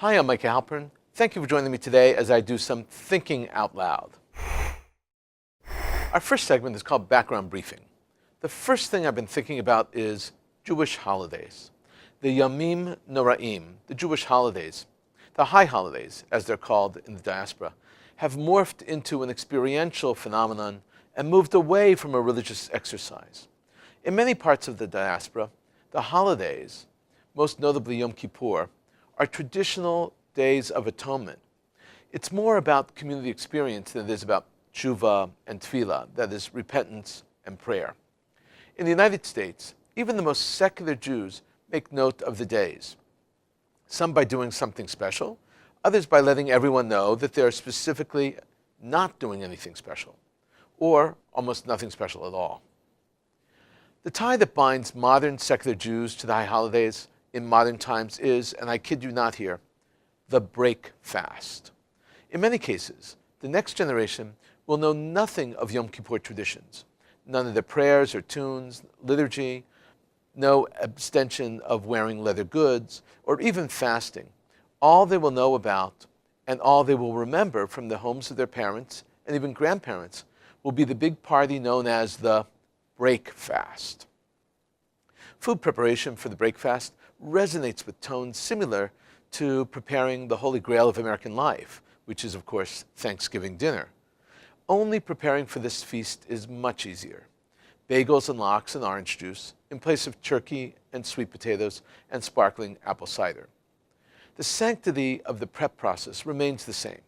Hi, I'm Micah Halpern. Thank you for joining me today as I do some thinking out loud. Our first segment is called Background Briefing. The first thing I've been thinking about is Jewish holidays. The Yamim Noraim, the Jewish holidays, the high holidays, as they're called in the diaspora, have morphed into an experiential phenomenon and moved away from a religious exercise. In many parts of the diaspora, the holidays, most notably Yom Kippur, are traditional days of atonement. It's more about community experience than it is about tshuva and tefillah, that is, repentance and prayer. In the United States, even the most secular Jews make note of the days, some by doing something special, others by letting everyone know that they're specifically not doing anything special, or almost nothing special at all. The tie that binds modern secular Jews to the high holidays in modern times is, and I kid you not here, the break fast. In many cases, the next generation will know nothing of Yom Kippur traditions, none of the prayers or tunes, liturgy, no abstention of wearing leather goods, or even fasting. All they will know about and all they will remember from the homes of their parents and even grandparents will be the big party known as the break fast. Food preparation for the break fast resonates with tones similar to preparing the holy grail of American life, which is, of course, Thanksgiving dinner. Only preparing for this feast is much easier. Bagels and lox and orange juice in place of turkey and sweet potatoes and sparkling apple cider. The sanctity of the prep process remains the same,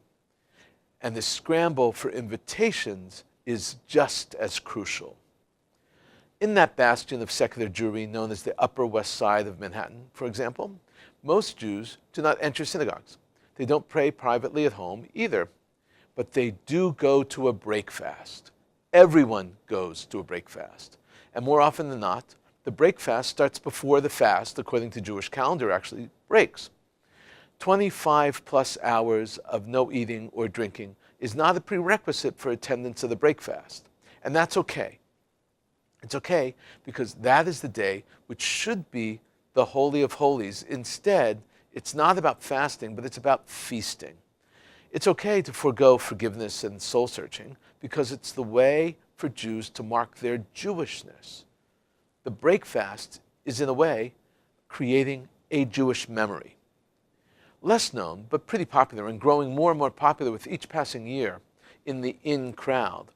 and the scramble for invitations is just as crucial. In that bastion of secular Jewry known as the Upper West Side of Manhattan, for example, most Jews do not enter synagogues. They don't pray privately at home either, but they do go to a break fast. Everyone goes to a break fast. And more often than not, the break fast starts before the fast, according to Jewish calendar, actually breaks. 25 plus hours of no eating or drinking is not a prerequisite for attendance of the break fast. And that's okay. It's okay because that is the day which should be the Holy of Holies. Instead, it's not about fasting, but it's about feasting. It's okay to forego forgiveness and soul searching because it's the way for Jews to mark their Jewishness. The break fast is, in a way, creating a Jewish memory. Less known, but pretty popular and growing more and more popular with each passing year in the in crowd,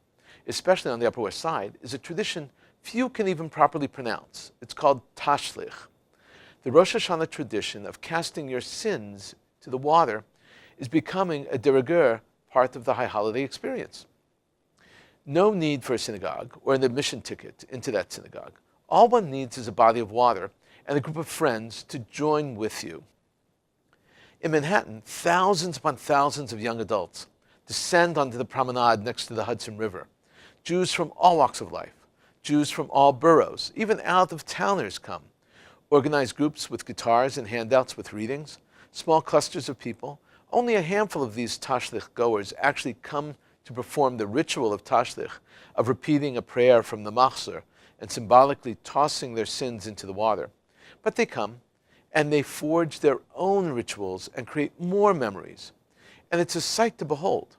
especially on the Upper West Side, is a tradition few can even properly pronounce. It's called tashlich. The Rosh Hashanah tradition of casting your sins to the water is becoming a de rigueur part of the high holiday experience. No need for a synagogue or an admission ticket into that synagogue. All one needs is a body of water and a group of friends to join with you. In Manhattan, thousands upon thousands of young adults descend onto the promenade next to the Hudson River. Jews from all walks of life, Jews from all boroughs, even out-of-towners come. Organized groups with guitars and handouts with readings, small clusters of people. Only a handful of these tashlich goers actually come to perform the ritual of tashlich, of repeating a prayer from the machzor and symbolically tossing their sins into the water. But they come, and they forge their own rituals and create more memories. And it's a sight to behold.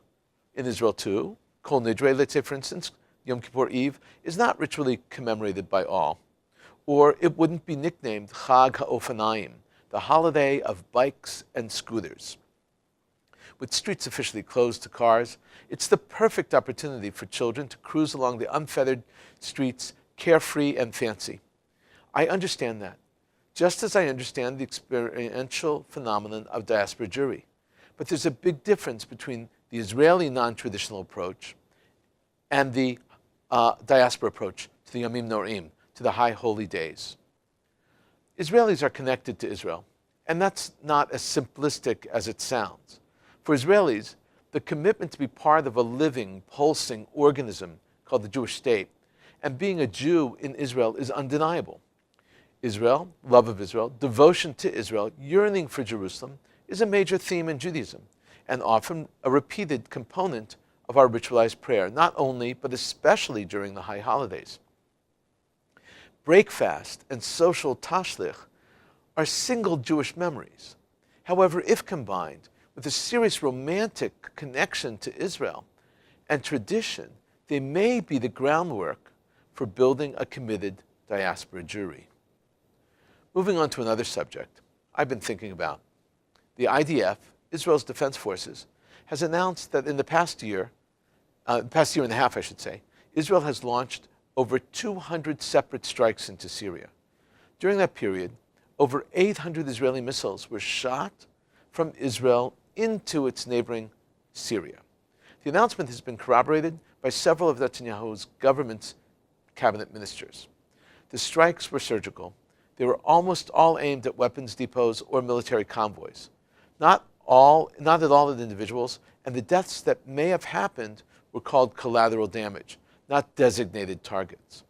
In Israel too, Kol Nidre, let's say for instance, Yom Kippur Eve, is not ritually commemorated by all. Or it wouldn't be nicknamed Chag HaOfanayim, the holiday of bikes and scooters. With streets officially closed to cars, it's the perfect opportunity for children to cruise along the unfettered streets, carefree and fancy. I understand that, just as I understand the experiential phenomenon of diaspora Jewry. But there's a big difference between the Israeli non-traditional approach and the diaspora approach to the Yamim Noraim, to the high holy days. Israelis are connected to Israel, and that's not as simplistic as it sounds. For Israelis, the commitment to be part of a living, pulsing organism called the Jewish state, and being a Jew in Israel is undeniable. Israel, love of Israel, devotion to Israel, yearning for Jerusalem is a major theme in Judaism, and often a repeated component of our ritualized prayer, not only, but especially during the high holidays. Breakfast and social tashlich are single Jewish memories. However, if combined with a serious romantic connection to Israel and tradition, they may be the groundwork for building a committed diaspora Jewry. Moving on to another subject I've been thinking about. The IDF, Israel's Defense Forces, has announced that in the past year and a half, I should say, Israel has launched over 200 separate strikes into Syria. During that period, over 800 Israeli missiles were shot from Israel into its neighboring Syria. The announcement has been corroborated by several of Netanyahu's government's cabinet ministers. The strikes were surgical. They were almost all aimed at weapons depots or military convoys. Not at all at individuals, and the deaths that may have happened were called collateral damage, not designated targets.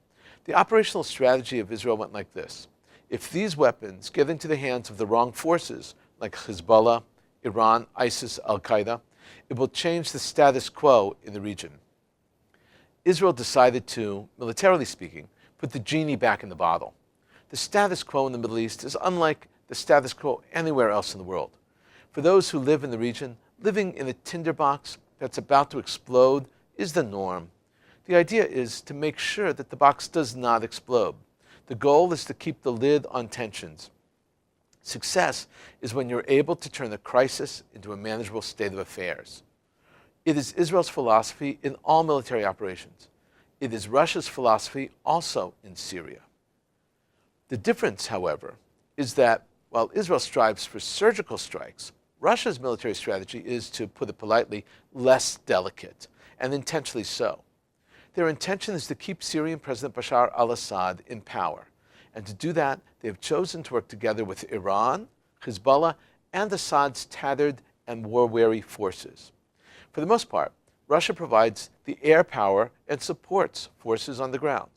The operational strategy of Israel went like this. If these weapons get into the hands of the wrong forces, like Hezbollah, Iran, ISIS, Al-Qaeda, it will change the status quo in the region. Israel decided to, militarily speaking, put the genie back in the bottle. The status quo in the Middle East is unlike the status quo anywhere else in the world. For those who live in the region, living in a tinderbox that's about to explode is the norm. The idea is to make sure that the box does not explode. The goal is to keep the lid on tensions. Success is when you're able to turn a crisis into a manageable state of affairs. It is Israel's philosophy in all military operations. It is Russia's philosophy also in Syria. The difference, however, is that while Israel strives for surgical strikes, Russia's military strategy is, to put it politely, less delicate, and intentionally so. Their intention is to keep Syrian President Bashar al-Assad in power. And to do that, they have chosen to work together with Iran, Hezbollah, and Assad's tattered and war-weary forces. For the most part, Russia provides the air power and supports forces on the ground.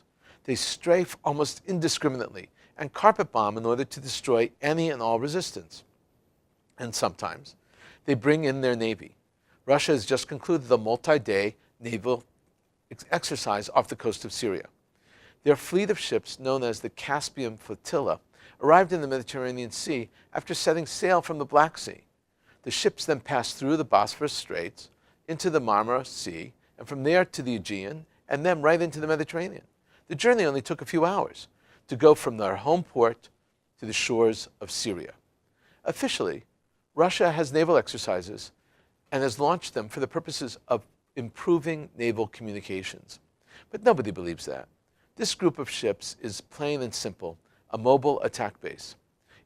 They strafe almost indiscriminately and carpet bomb in order to destroy any and all resistance. And sometimes they bring in their navy. Russia has just concluded a multi-day naval exercise off the coast of Syria. Their fleet of ships, known as the Caspian Flotilla, arrived in the Mediterranean Sea after setting sail from the Black Sea. The ships then passed through the Bosphorus Straits into the Marmara Sea, and from there to the Aegean, and then right into the Mediterranean. The journey only took a few hours to go from their home port to the shores of Syria. Officially, Russia has naval exercises and has launched them for the purposes of improving naval communications. But nobody believes that. This group of ships is plain and simple, a mobile attack base.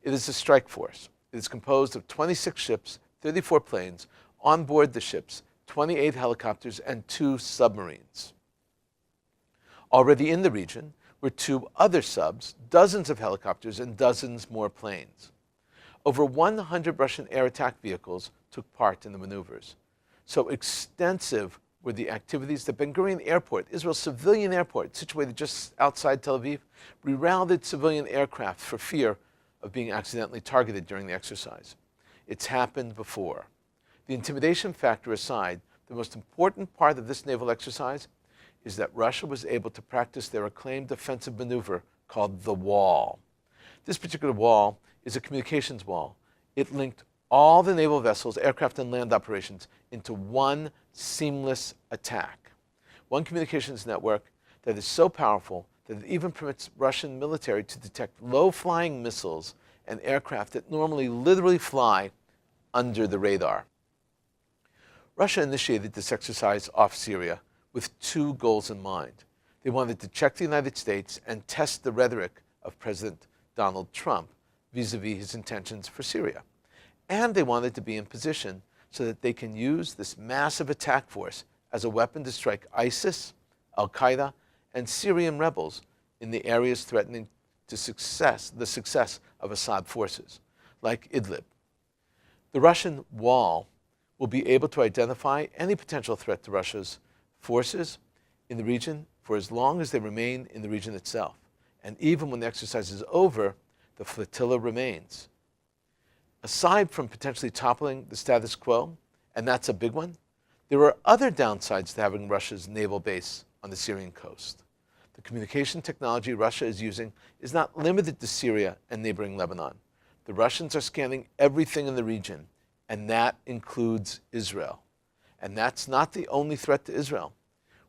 It is a strike force. It is composed of 26 ships, 34 planes, on board the ships, 28 helicopters, and 2 submarines. Already in the region were 2 other subs, dozens of helicopters, and dozens more planes. Over 100 Russian air attack vehicles took part in the maneuvers. So extensive were the activities that Ben Gurion Airport, Israel's civilian airport, situated just outside Tel Aviv, rerouted civilian aircraft for fear of being accidentally targeted during the exercise. It's happened before. The intimidation factor aside, the most important part of this naval exercise is that Russia was able to practice their acclaimed defensive maneuver called the Wall. This particular wall is a communications wall. It linked all the naval vessels, aircraft, and land operations into one seamless attack. One communications network that is so powerful that it even permits Russian military to detect low-flying missiles and aircraft that normally literally fly under the radar. Russia initiated this exercise off Syria with 2 goals in mind. They wanted to check the United States and test the rhetoric of President Donald Trump vis-a-vis his intentions for Syria. And they wanted to be in position so that they can use this massive attack force as a weapon to strike ISIS, Al-Qaeda, and Syrian rebels in the areas threatening the success of Assad forces, like Idlib. The Russian wall will be able to identify any potential threat to Russia's forces in the region for as long as they remain in the region itself. And even when the exercise is over, the flotilla remains. Aside from potentially toppling the status quo, and that's a big one, there are other downsides to having Russia's naval base on the Syrian coast. The communication technology Russia is using is not limited to Syria and neighboring Lebanon. The Russians are scanning everything in the region, and that includes Israel. And that's not the only threat to Israel.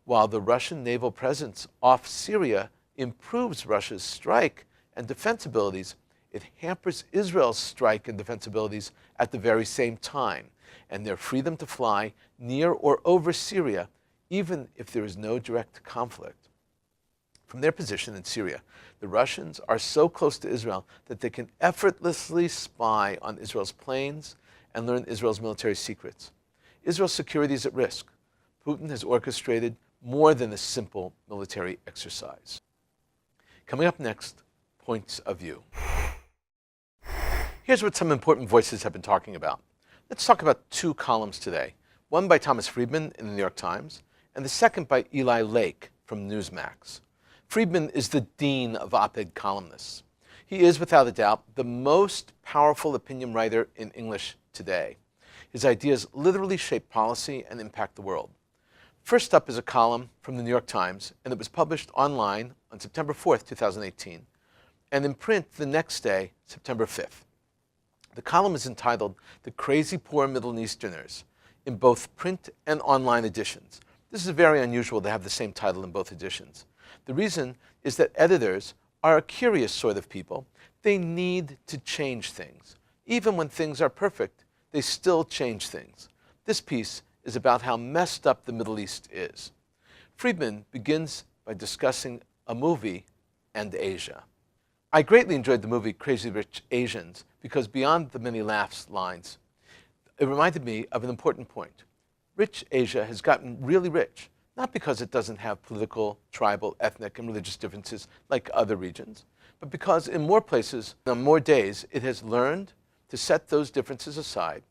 While the Russian naval presence off Syria improves Russia's strike and defense abilities, it hampers Israel's strike and defense abilities at the very same time, and their freedom to fly near or over Syria, even if there is no direct conflict. From their position in Syria, the Russians are so close to Israel that they can effortlessly spy on Israel's planes and learn Israel's military secrets. Israel's security is at risk. Putin has orchestrated more than a simple military exercise. Coming up next, points of view. Here's what some important voices have been talking about. Let's talk about two columns today. One by Thomas Friedman in the New York Times, and the second by Eli Lake from Newsmax. Friedman is the dean of op-ed columnists. He is, without a doubt, the most powerful opinion writer in English today. His ideas literally shape policy and impact the world. First up is a column from the New York Times, and it was published online on September 4th, 2018, and in print the next day, September 5th. The column is entitled "The Crazy Poor Middle Easterners," in both print and online editions. This is very unusual to have the same title in both editions. The reason is that editors are a curious sort of people. They need to change things. Even when things are perfect, they still change things. This piece is about how messed up the Middle East is. Friedman begins by discussing a movie and Asia. I greatly enjoyed the movie Crazy Rich Asians because beyond the many laughs lines, it reminded me of an important point. Rich Asia has gotten really rich, not because it doesn't have political, tribal, ethnic, and religious differences like other regions, but because in more places, on more days, it has learned to set those differences aside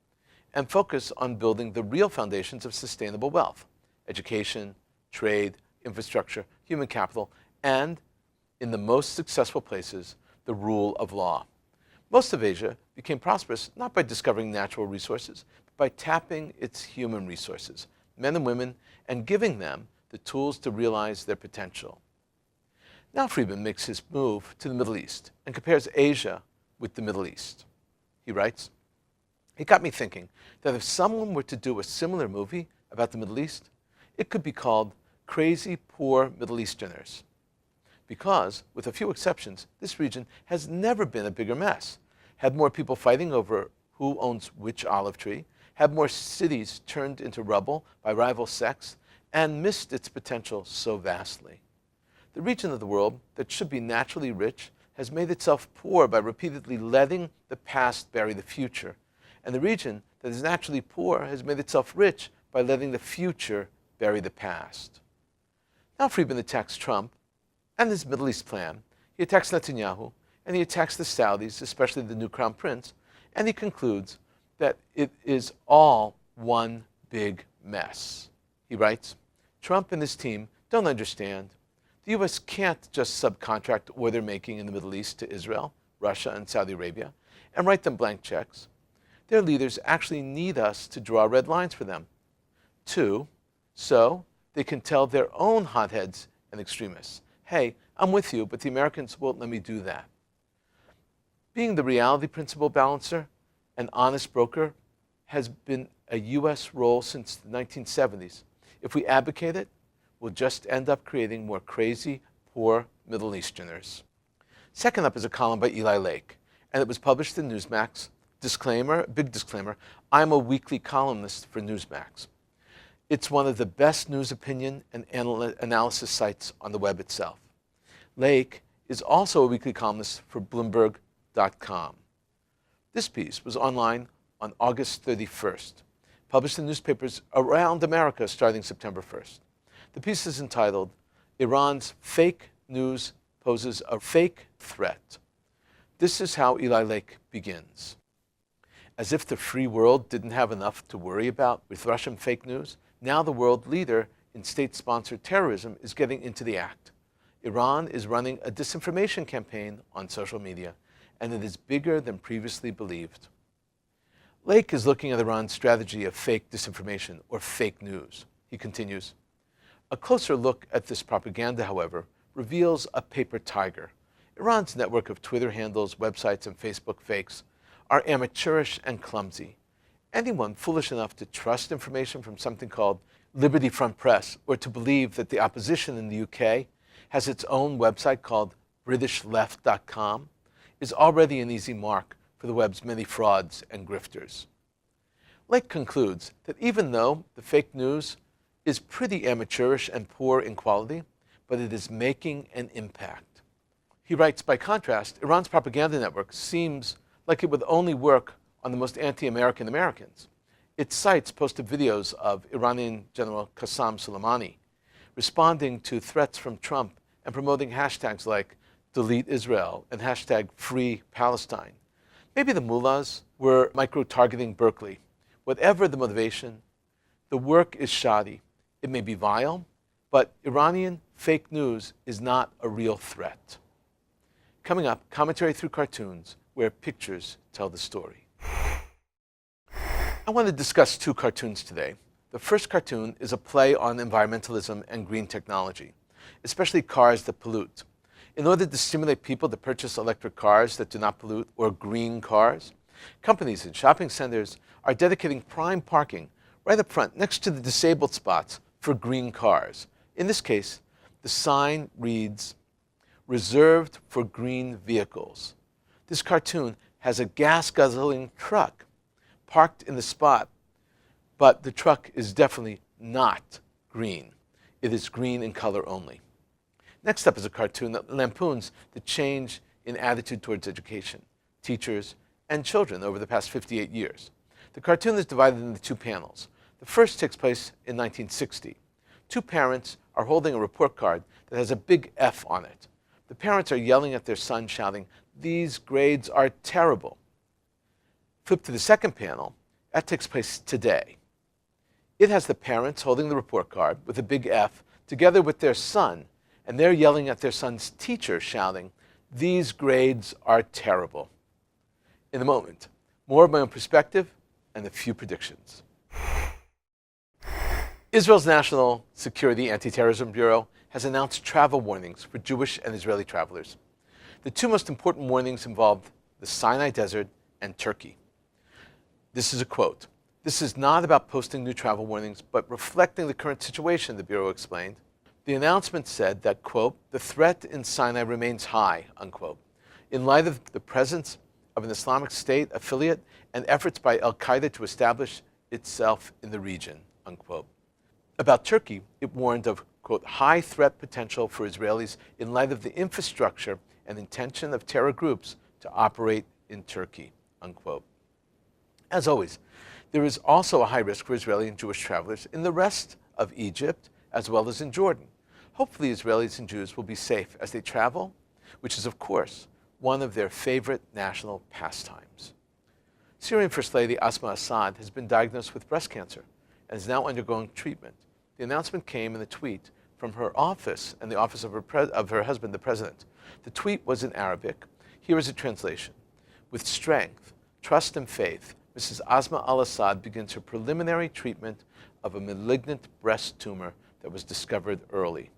and focus on building the real foundations of sustainable wealth: education, trade, infrastructure, human capital, and, in the most successful places, the rule of law. Most of Asia became prosperous not by discovering natural resources, but by tapping its human resources, men and women, and giving them the tools to realize their potential. Now Friedman makes his move to the Middle East and compares Asia with the Middle East. He writes, "It got me thinking that if someone were to do a similar movie about the Middle East, it could be called Crazy Poor Middle Easterners. Because, with a few exceptions, this region has never been a bigger mess, had more people fighting over who owns which olive tree, had more cities turned into rubble by rival sects, and missed its potential so vastly. The region of the world that should be naturally rich has made itself poor by repeatedly letting the past bury the future, and the region that is naturally poor has made itself rich by letting the future bury the past." Now Friedman attacks Trump and his Middle East plan. He attacks Netanyahu, and he attacks the Saudis, especially the new crown prince, and he concludes that it is all one big mess. He writes, "Trump and his team don't understand. The U.S. can't just subcontract order making in the Middle East to Israel, Russia, and Saudi Arabia and write them blank checks. Their leaders actually need us to draw red lines for them. 2, so they can tell their own hotheads and extremists, hey, I'm with you, but the Americans won't let me do that." Being the reality principle balancer, an honest broker, has been a U.S. role since the 1970s. If we abdicate it, we'll just end up creating more crazy, poor Middle Easterners. Second up is a column by Eli Lake, and it was published in Newsmax. Disclaimer, big disclaimer, I'm a weekly columnist for Newsmax. It's one of the best news opinion and analysis sites on the web itself. Lake is also a weekly columnist for Bloomberg.com. This piece was online on August 31st, published in newspapers around America starting September 1st. The piece is entitled, "Iran's Fake News Poses a Fake Threat." This is how Eli Lake begins. As if the free world didn't have enough to worry about with Russian fake news, now the world leader in state-sponsored terrorism is getting into the act. Iran is running a disinformation campaign on social media, and it is bigger than previously believed. Lake is looking at Iran's strategy of fake disinformation, or fake news. He continues, "A closer look at this propaganda, however, reveals a paper tiger. Iran's network of Twitter handles, websites, and Facebook fakes are amateurish and clumsy. Anyone foolish enough to trust information from something called Liberty Front Press, or to believe that the opposition in the UK has its own website called BritishLeft.com, is already an easy mark for the web's many frauds and grifters. Lake concludes that even though the fake news is pretty amateurish and poor in quality, but it is making an impact. He writes, by contrast, Iran's propaganda network seems like it would only work on the most anti-American Americans. Its sites posted videos of Iranian General Qasem Soleimani responding to threats from Trump and promoting hashtags like Delete Israel and hashtag Free Palestine. Maybe the mullahs were micro-targeting Berkeley. Whatever the motivation, the work is shoddy. It may be vile, but Iranian fake news is not a real threat. Coming up, commentary through cartoons where pictures tell the story. I want to discuss two cartoons today. The first cartoon is a play on environmentalism and green technology, especially cars that pollute. In order to stimulate people to purchase electric cars that do not pollute, or green cars, companies and shopping centers are dedicating prime parking right up front next to the disabled spots for green cars. In this case, the sign reads, "Reserved for green vehicles." This cartoon has a gas-guzzling truck parked in the spot, but the truck is definitely not green. It is green in color only. Next up is a cartoon that lampoons the change in attitude towards education, teachers, and children over the past 58 years. The cartoon is divided into two panels. The first takes place in 1960. Two parents are holding a report card that has a big F on it. The parents are yelling at their son, shouting, "These grades are terrible." Flip to the second panel. That takes place today. It has the parents holding the report card with a big F together with their son, and they're yelling at their son's teacher, shouting, "These grades are terrible." In a moment, more of my own perspective and a few predictions. Israel's National Security Anti-Terrorism Bureau has announced travel warnings for Jewish and Israeli travelers. The two most important warnings involved the Sinai Desert and Turkey. This is a quote. "This is not about posting new travel warnings, but reflecting the current situation," the Bureau explained. The announcement said that, quote, "the threat in Sinai remains high," unquote, in light of the presence of an Islamic State affiliate and efforts by al-Qaeda to establish itself in the region, unquote. About Turkey, it warned of, quote, "high threat potential for Israelis in light of the infrastructure and intention of terror groups to operate in Turkey," unquote. As always, there is also a high risk for Israeli and Jewish travelers in the rest of Egypt, as well as in Jordan. Hopefully, Israelis and Jews will be safe as they travel, which is, of course, one of their favorite national pastimes. Syrian First Lady Asma Assad has been diagnosed with breast cancer and is now undergoing treatment. The announcement came in a tweet from her office and the office of her husband, the president. The tweet was in Arabic. Here is a translation. "With strength, trust, and faith, Mrs. Asma al-Assad begins her preliminary treatment of a malignant breast tumor that was discovered early."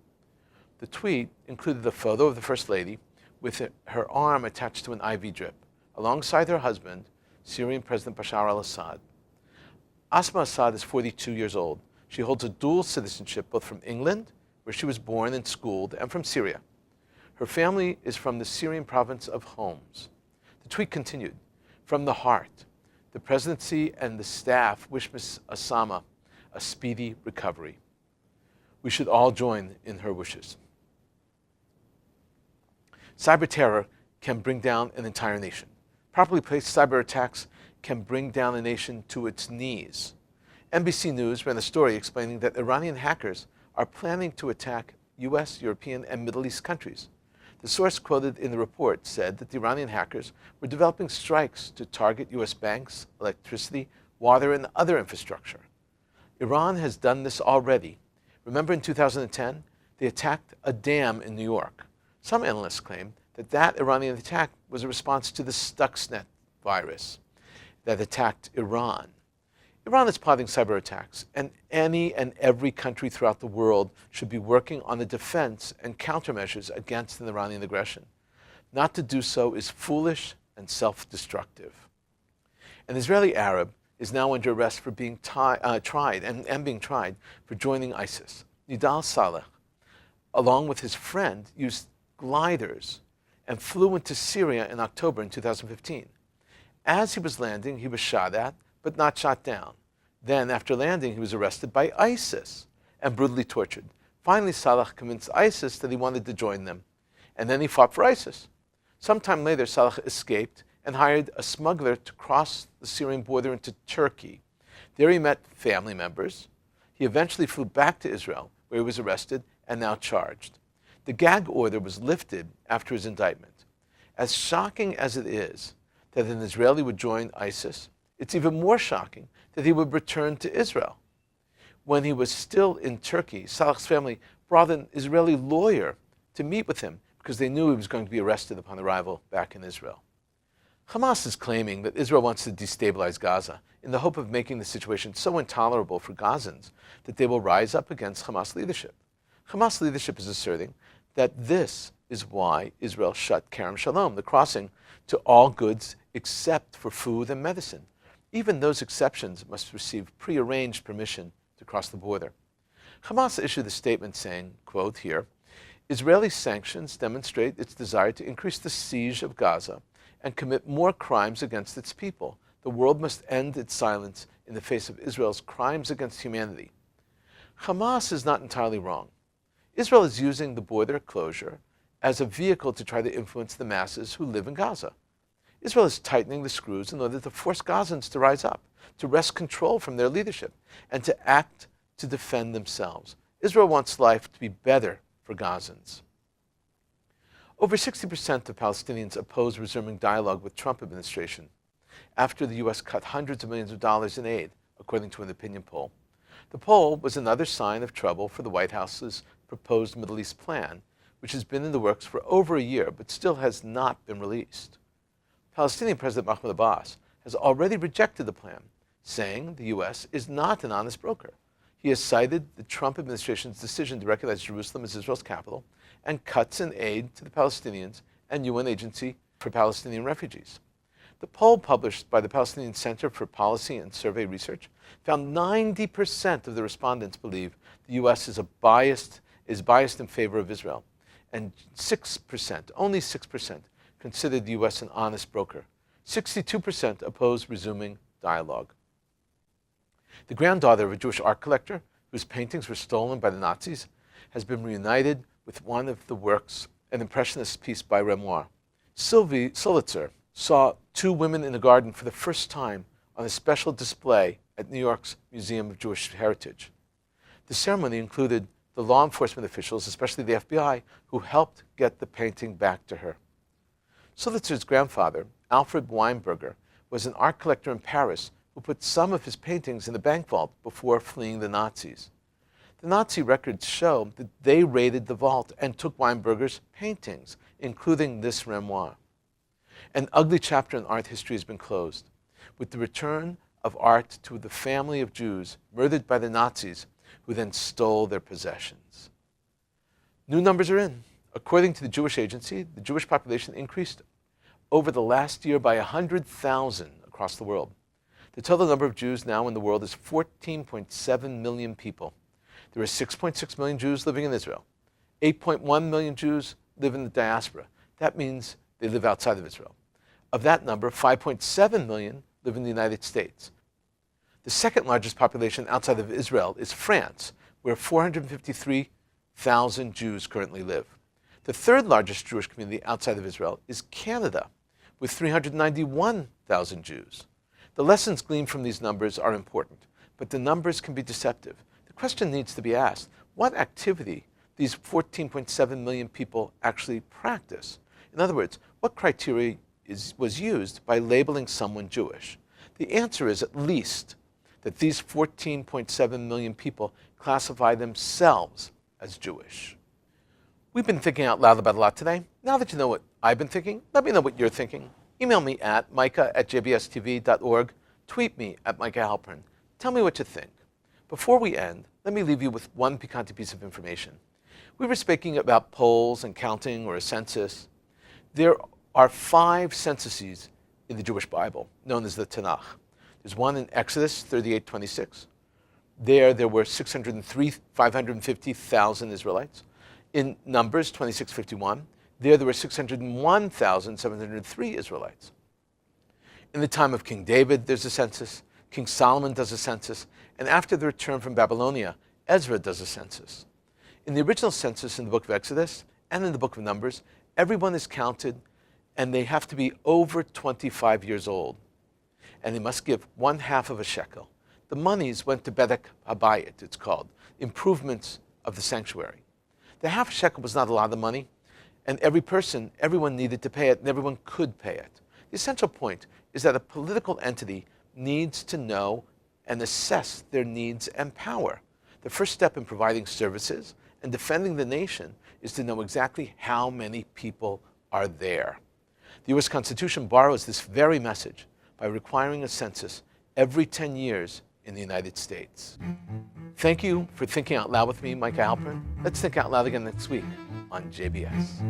The tweet included a photo of the First Lady with her arm attached to an IV drip, alongside her husband, Syrian President Bashar al-Assad. Asma Assad is 42 years old. She holds a dual citizenship both from England, where she was born and schooled, and from Syria. Her family is from the Syrian province of Homs. The tweet continued, "From the heart, the presidency and the staff wish Ms. Asama a speedy recovery. We should all join in her wishes." Cyber terror can bring down an entire nation. Properly placed cyber attacks can bring down a nation to its knees. NBC News ran a story explaining that Iranian hackers are planning to attack US, European, and Middle East countries. The source quoted in the report said that the Iranian hackers were developing strikes to target US banks, electricity, water, and other infrastructure. Iran has done this already. Remember in 2010, they attacked a dam in New York. Some analysts claim that Iranian attack was a response to the Stuxnet virus that attacked Iran. Iran is plotting cyber attacks, and any and every country throughout the world should be working on the defense and countermeasures against an Iranian aggression. Not to do so is foolish and self-destructive. An Israeli Arab is now under arrest for being tried and being tried for joining ISIS. Nidal Saleh, along with his friend, used gliders and flew into Syria in October in 2015. As he was landing, he was shot at, but not shot down. Then, after landing, he was arrested by ISIS and brutally tortured. Finally, Saleh convinced ISIS that he wanted to join them, and then he fought for ISIS. Sometime later, Saleh escaped and hired a smuggler to cross the Syrian border into Turkey. There he met family members. He eventually flew back to Israel, where he was arrested and now charged. The gag order was lifted after his indictment. As shocking as it is that an Israeli would join ISIS, it's even more shocking that he would return to Israel. When he was still in Turkey, Saleh's family brought an Israeli lawyer to meet with him because they knew he was going to be arrested upon arrival back in Israel. Hamas is claiming that Israel wants to destabilize Gaza in the hope of making the situation so intolerable for Gazans that they will rise up against Hamas leadership. Hamas leadership is asserting that this is why Israel shut Kerem Shalom, the crossing to all goods except for food and medicine. Even those exceptions must receive prearranged permission to cross the border. Hamas issued a statement saying, quote here, Israeli sanctions demonstrate its desire to increase the siege of Gaza and commit more crimes against its people. The world must end its silence in the face of Israel's crimes against humanity. Hamas is not entirely wrong. Israel is using the border closure as a vehicle to try to influence the masses who live in Gaza. Israel is tightening the screws in order to force Gazans to rise up, to wrest control from their leadership, and to act to defend themselves. Israel wants life to be better for Gazans. Over 60% of Palestinians oppose resuming dialogue with Trump administration after the U.S. cut hundreds of millions of dollars in aid, according to an opinion poll. The poll was another sign of trouble for the White House's proposed Middle East plan, which has been in the works for over a year but still has not been released. Palestinian President Mahmoud Abbas has already rejected the plan, saying the U.S. is not an honest broker. He has cited the Trump administration's decision to recognize Jerusalem as Israel's capital and cuts in aid to the Palestinians and UN Agency for Palestinian Refugees. The poll published by the Palestinian Center for Policy and Survey Research found 90% of the respondents believe the U.S. is biased in favor of Israel, and 6%, only 6%, considered the U.S. an honest broker. 62% oppose resuming dialogue. The granddaughter of a Jewish art collector whose paintings were stolen by the Nazis has been reunited with one of the works, an impressionist piece by Renoir. Sylvie Solitzer saw two women in a garden for the first time on a special display at New York's Museum of Jewish Heritage. The ceremony included the law enforcement officials, especially the FBI, who helped get the painting back to her. Solitzer's grandfather, Alfred Weinberger, was an art collector in Paris who put some of his paintings in the bank vault before fleeing the Nazis. The Nazi records show that they raided the vault and took Weinberger's paintings, including this Renoir. An ugly chapter in art history has been closed, with the return of art to the family of Jews murdered by the Nazis, who then stole their possessions. New numbers are in. According to the Jewish Agency, the Jewish population increased over the last year by 100,000 across the world. The total number of Jews now in the world is 14.7 million people. There are 6.6 million Jews living in Israel. 8.1 million Jews live in the diaspora. That means they live outside of Israel. Of that number, 5.7 million live in the United States. The second largest population outside of Israel is France, where 453,000 Jews currently live. The third largest Jewish community outside of Israel is Canada, with 391,000 Jews. The lessons gleaned from these numbers are important, but the numbers can be deceptive. The question needs to be asked, what activity these 14.7 million people actually practice? In other words, what criteria was used by labeling someone Jewish? The answer is at least that these 14.7 million people classify themselves as Jewish. We've been thinking out loud about a lot today. Now that you know what I've been thinking, let me know what you're thinking. Email me at micah@jbstv.org. Tweet me at Micah Halpern. Tell me what you think. Before we end, let me leave you with one piquant piece of information. We were speaking about polls and counting or a census. There are 5 censuses in the Jewish Bible, known as the Tanakh. There's one in Exodus 38:26. There were 550,000 Israelites. In Numbers 26:51, there were 601,703 Israelites. In the time of King David, there's a census. King Solomon does a census. And after the return from Babylonia, Ezra does a census. In the original census in the book of Exodus and in the book of Numbers, everyone is counted, and they have to be over 25 years old. And they must give 1/2 of a shekel. The monies went to Bedek Habayit, it's called, improvements of the sanctuary. The 1/2 shekel was not a lot of money, and everyone needed to pay it, and everyone could pay it. The essential point is that a political entity needs to know and assess their needs and power. The first step in providing services and defending the nation is to know exactly how many people are there. The U.S. Constitution borrows this very message by requiring a census every 10 years in the United States. Thank you for thinking out loud with me, Micah Halpern. Let's think out loud again next week on JBS.